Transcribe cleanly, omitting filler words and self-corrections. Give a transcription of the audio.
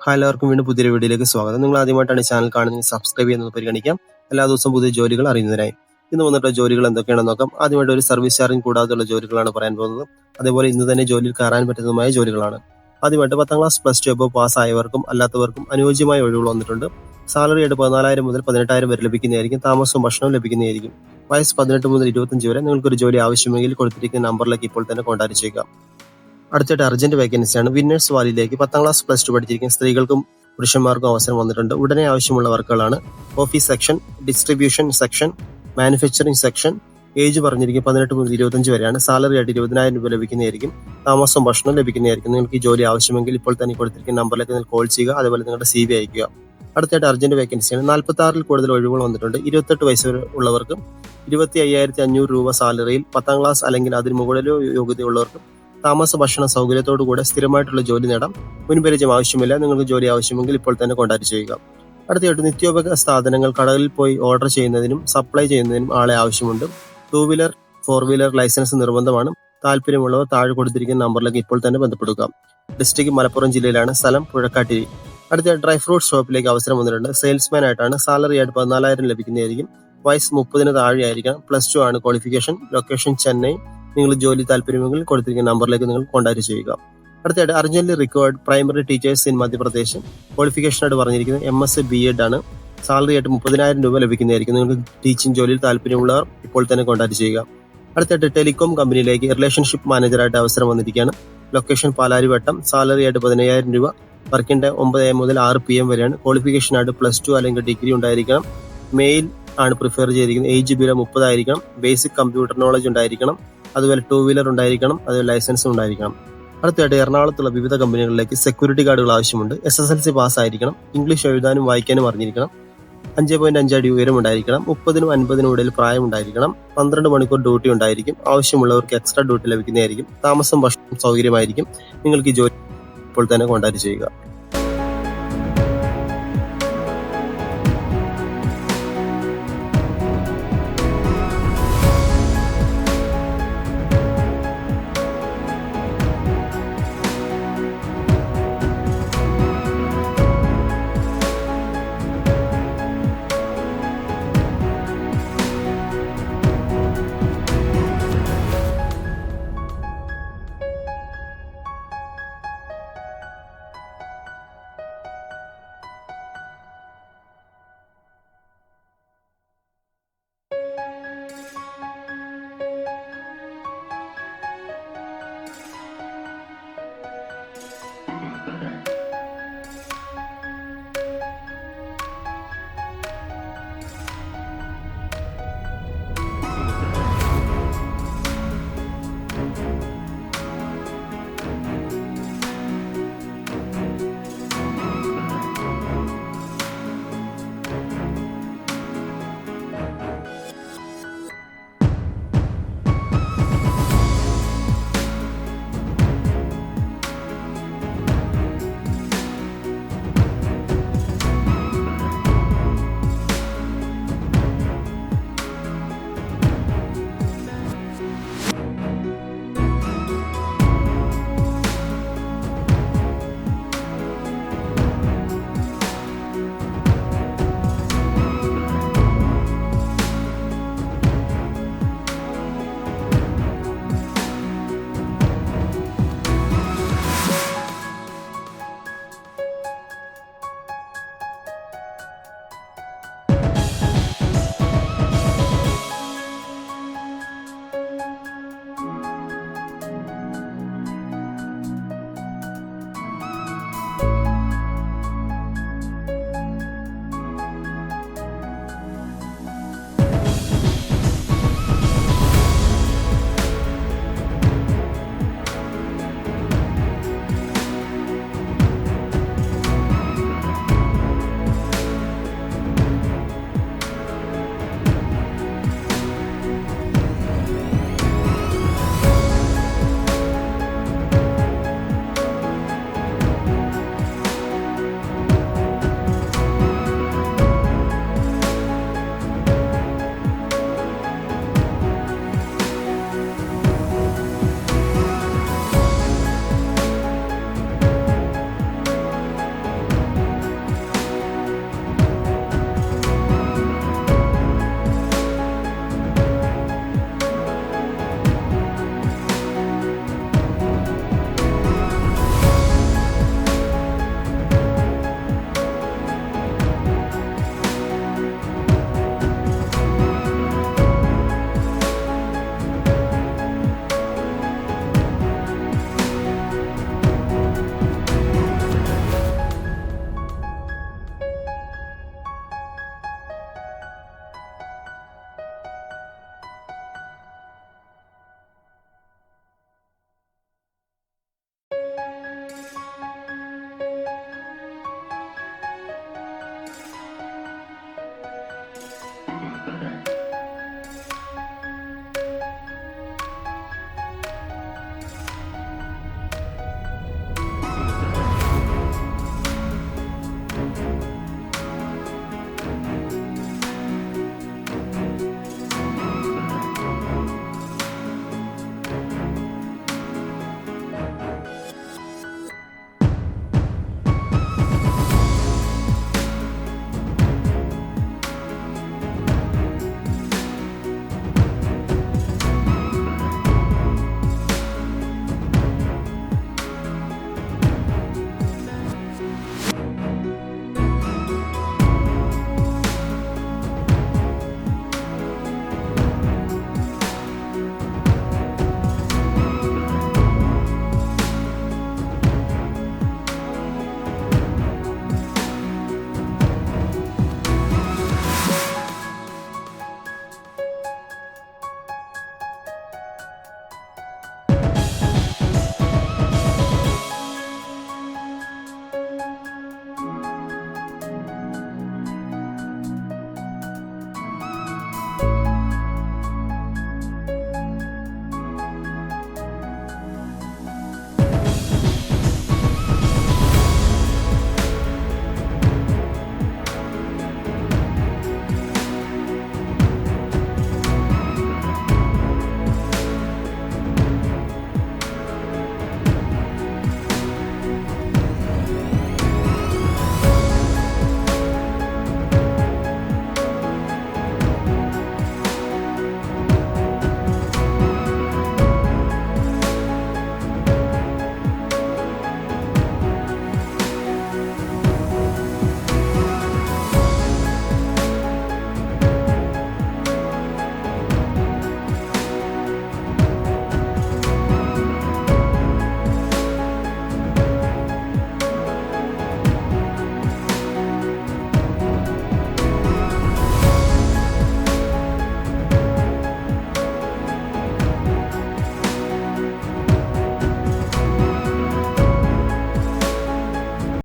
Hi, എല്ലാവർക്കും വീണ്ടും പുതിയൊരു വീഡിയോയിലേക്ക് സ്വാഗതം. നിങ്ങൾ ആദ്യമായിട്ടാണ് ഈ ചാനൽ കാണുന്നത്, സബ്സ്ക്രൈബ് ചെയ്യുന്നത് പരിഗണിക്കാം. എല്ലാ ദിവസവും പുതിയ ജോലികൾ അറിയുന്നതിനായി. ഇന്ന് വന്നിട്ട് ജോലികൾ എന്തൊക്കെയാണെന്ന് നോക്കാം. ആദ്യമായിട്ട് ഒരു സർവീസ് ചാർജിങ് കൂടാതെയുള്ള ജോലികളാണ് പറയാൻ പോകുന്നത്. അതേപോലെ ഇന്ന് തന്നെ ജോലിയിൽ കയറാൻ പറ്റുന്നതുമായ ജോലികളാണ്. ആദ്യമായിട്ട് 10ാം ക്ലാസ് പ്ലസ് 2 പാസ് ആയവർക്കും അല്ലാത്തവർക്കും അനുയോജ്യമായ ഒഴിവുകൾ വന്നിട്ടുണ്ട്. സാലറി ആയിട്ട് 14,000 മുതൽ 18,000 വരെ ലഭിക്കുന്നതായിരിക്കും. താമസവും ഭക്ഷണവും ലഭിക്കുന്നതായിരിക്കും. വയസ്സ് 18 മുതൽ 25 വരെ. നിങ്ങൾക്കൊരു ജോലി ആവശ്യമെങ്കിൽ കൊടുത്തിരിക്കുന്ന നമ്പറിലേക്ക് ഇപ്പോൾ തന്നെ കോൺടാക്ട് ചെയ്യുക. അടുത്തായിട്ട് അർജന്റ് വേക്കൻസിയാണ്. വിന്നേഴ്സ് വാലിയിലേക്ക് 10ാം ക്ലാസ് പ്ലസ് 2 പഠിച്ചിരിക്കുന്ന സ്ത്രീകൾക്കും പുരുഷന്മാർക്കും അവസരം വന്നിട്ടുണ്ട്. ഉടനെ ആവശ്യമുള്ള വർക്കുകളാണ്. Office section, distribution section, manufacturing section. Age പറഞ്ഞിരിക്കും 18 മുതൽ 25 വരെയാണ്. സാലറി ആയിട്ട് 20,000 രൂപ ലഭിക്കുന്നതായിരിക്കും. താമസവും ഭക്ഷണം ലഭിക്കുന്നതായിരിക്കും. നിങ്ങൾക്ക് ഈ ജോലി ആവശ്യമെങ്കിൽ ഇപ്പോൾ തന്നെ കൊടുത്തിരിക്കുന്ന നമ്പറിലേക്ക് നിങ്ങൾ കോൾ ചെയ്യുക. അതുപോലെ നിങ്ങളുടെ CV അയക്കുക. അടുത്തായിട്ട് അർജന്റ് വേക്കൻസിയാണ്. 46-ൽ കൂടുതൽ ഒഴിവുകൾ വന്നിട്ടുണ്ട്. 28 വയസ്സ് വരെ ഉള്ളവർക്കും 25,500 രൂപ സാലറിയിൽ 10ാം ക്ലാസ് അല്ലെങ്കിൽ അതിന് മുകളിലോ യോഗ്യതയുള്ളവർക്കും താമസ ഭക്ഷണ സൗകര്യത്തോടു കൂടെ സ്ഥിരമായിട്ടുള്ള ജോലി നേടാം. മുൻപരിചയം ആവശ്യമില്ല. നിങ്ങൾക്ക് ജോലി ആവശ്യമെങ്കിൽ ഇപ്പോൾ തന്നെ കോൺടാക്ട് ചെയ്യുക. അടുത്തതായിട്ട് നിത്യോപയോഗ സാധനങ്ങൾ കടകളിൽ പോയി ഓർഡർ ചെയ്യുന്നതിനും സപ്ലൈ ചെയ്യുന്നതിനും ആളെ ആവശ്യമുണ്ട്. 2 വീലർ 4 വീലർ ലൈസൻസ് നിർബന്ധമാണ്. താല്പര്യമുള്ളവർ താഴെ കൊടുത്തിരിക്കുന്ന നമ്പറിലേക്ക് ഇപ്പോൾ തന്നെ ബന്ധപ്പെടുക. ഡിസ്ട്രിക്ട് മലപ്പുറം ജില്ലയിലാണ്. സ്ഥലം പുഴക്കാട്ടിരി. അടുത്ത ഡ്രൈ ഫ്രൂട്ട് ഷോപ്പിലേക്ക് അവസരം വന്നിട്ടുണ്ട്. സെയിൽസ്മാൻ ആയിട്ടാണ്. സാലറി ആയിട്ട് 14,000 ലഭിക്കുന്നതായിരിക്കും. വയസ്സ് 30-ന് താഴെ ആയിരിക്കണം. +2 ആണ് ക്വാളിഫിക്കേഷൻ. ലൊക്കേഷൻ ചെന്നൈ. നിങ്ങൾ ജോലി താല്പര്യമെങ്കിൽ കൊടുത്തിരിക്കുന്ന നമ്പറിലേക്ക് നിങ്ങൾ കോൺടാക്ട് ചെയ്യുക. അടുത്തായിട്ട് urgently required primary teachers in Madhya Pradesh. Qualification ആയിട്ട് പറഞ്ഞിരിക്കുന്നത് MS B.Ed ആണ്. സാലറി ആയിട്ട് 30,000 രൂപ ലഭിക്കുന്നതായിരിക്കും. നിങ്ങൾക്ക് ടീച്ചിങ് ജോലിയിൽ താല്പര്യമുള്ളവർ ഇപ്പോൾ തന്നെ കോൺടാക്ട് ചെയ്യുക. അടുത്തായിട്ട് ടെലികോം കമ്പനിയിലേക്ക് റിലേഷൻഷിപ്പ് മാനേജറായിട്ട് അവസരം വന്നിരിക്കുകയാണ്. ലൊക്കേഷൻ പാലാരിവട്ടം. സാലറി ആയിട്ട് 15,000 രൂപ. വർക്കിംഗ് ടൈം 9 AM മുതൽ 6 PM വരെയാണ്. ക്വാളിഫിക്കേഷൻ ആയിട്ട് +2 അല്ലെങ്കിൽ ഡിഗ്രി ഉണ്ടായിരിക്കണം. മെയിൽ ആണ് പ്രിഫർ ചെയ്തിരിക്കുന്നത്. ഏജ് ബിലോ 30 ആയിരിക്കണം. ബേസിക് കമ്പ്യൂട്ടർ നോളജ് ഉണ്ടായിരിക്കണം. അതുപോലെ 2 വീലർ ഉണ്ടായിരിക്കണം. അതുപോലെ ലൈസൻസും ഉണ്ടായിരിക്കണം. അടുത്തായിട്ട് എറണാകുളത്തുള്ള വിവിധ കമ്പനികളിലേക്ക് സെക്യൂരിറ്റി ഗാർഡുകൾ ആവശ്യമുണ്ട്. SSLC പാസ് ആയിരിക്കണം. ഇംഗ്ലീഷ് എഴുതാനും വായിക്കാനും അറിഞ്ഞിരിക്കണം. 5.5 അടി ഉയരം ഉണ്ടായിരിക്കണം. 30-നും 50-നും ഇടയിൽ പ്രായം ഉണ്ടായിരിക്കണം. 12 മണിക്കൂർ ഡ്യൂട്ടി ഉണ്ടായിരിക്കും. ആവശ്യമുള്ളവർക്ക് എക്സ്ട്രാ ഡ്യൂട്ടി ലഭിക്കുന്നതായിരിക്കും. താമസം ഭക്ഷണം സൗകര്യമായിരിക്കും. നിങ്ങൾക്ക് ഈ ജോലി ഇപ്പോൾ തന്നെ കോൺടാക്ട് ചെയ്യുക.